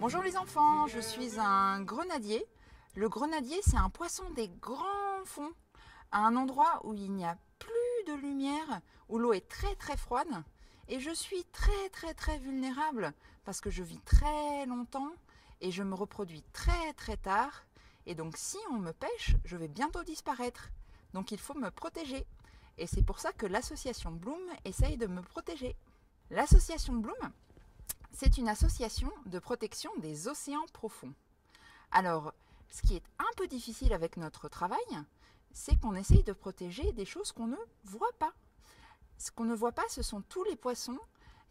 Bonjour les enfants, je suis un grenadier. Le grenadier, c'est un poisson des grands fonds, à un endroit où il n'y a plus de lumière, où l'eau est très très froide. Et je suis très vulnérable parce que je vis très longtemps et je me reproduis très tard. Et donc si on me pêche, je vais bientôt disparaître. Donc il faut me protéger. Et c'est pour ça que l'association Bloom essaye de me protéger. L'association Bloom, c'est une association de protection des océans profonds. Alors, ce qui est un peu difficile avec notre travail, c'est qu'on essaye de protéger des choses qu'on ne voit pas. Ce qu'on ne voit pas, ce sont tous les poissons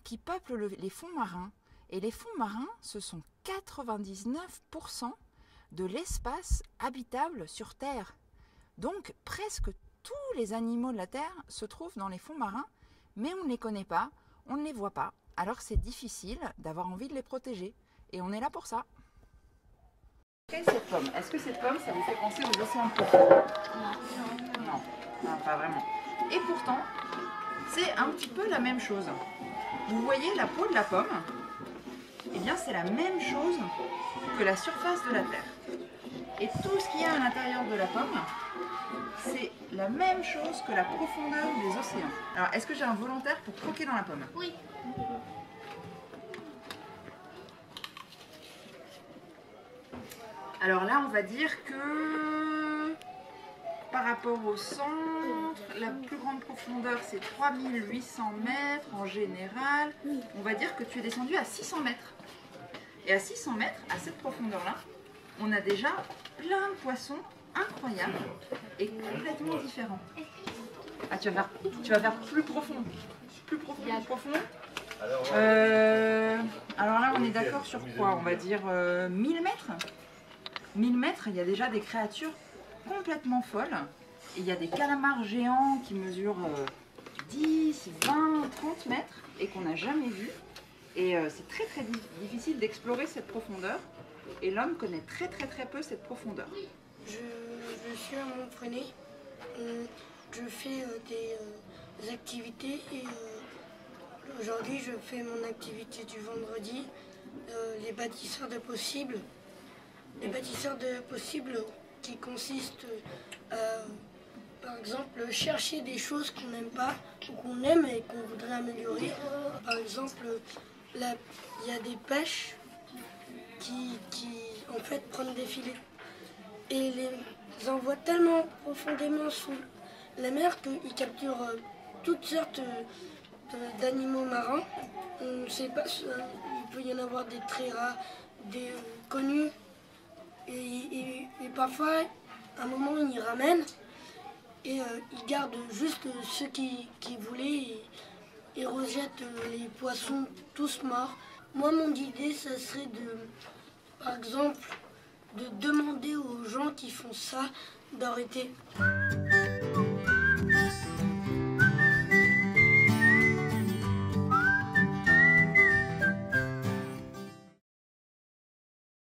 qui peuplent les fonds marins. Et les fonds marins, ce sont 99% de l'espace habitable sur Terre. Donc, presque tous les animaux de la Terre se trouvent dans les fonds marins, mais on ne les connaît pas, on ne les voit pas. Alors c'est difficile d'avoir envie de les protéger. Et on est là pour ça. Cette pomme, est-ce que cette pomme, ça vous fait penser aux océans profonds? Non, pas vraiment. Et pourtant, c'est un petit peu la même chose. Vous voyez la peau de la pomme? Eh bien, c'est la même chose que la surface de la Terre. Et tout ce qu'il y a à l'intérieur de la pomme, c'est la même chose que la profondeur des océans. Alors, est-ce que j'ai un volontaire pour croquer dans la pomme? Oui. Alors là, on va dire que par rapport au centre, la plus grande profondeur, c'est 3800 mètres en général. On va dire que tu es descendu à 600 mètres. Et à 600 mètres, à cette profondeur-là, on a déjà plein de poissons incroyables et complètement différents. Ah, tu vas faire plus profond. Plus profond. Alors là, on est d'accord sur quoi? On va dire 1000 mètres. 1000 mètres, il y a déjà des créatures complètement folles. Et il y a des calamars géants qui mesurent 10, 20, 30 mètres et qu'on n'a jamais vu. Et c'est très difficile d'explorer cette profondeur. Et l'homme connaît très peu cette profondeur. Je suis à Montprenay. Je fais des activités et aujourd'hui je fais mon activité du vendredi, les bâtisseurs de possibles. Les bâtisseurs de possibles qui consistent à, par exemple, chercher des choses qu'on n'aime pas ou qu'on aime et qu'on voudrait améliorer. Par exemple, là, il y a des pêches qui en fait prennent des filets et les envoient tellement profondément sous la mer qu'ils capturent toutes sortes d'animaux marins. On ne sait pas, il peut y en avoir des très rares, des connus. Et parfois, à un moment, ils ramènent et ils gardent juste ceux qui voulaient et rejettent les poissons tous morts. Moi, mon idée, ça serait par exemple, de demander aux gens qui font ça d'arrêter.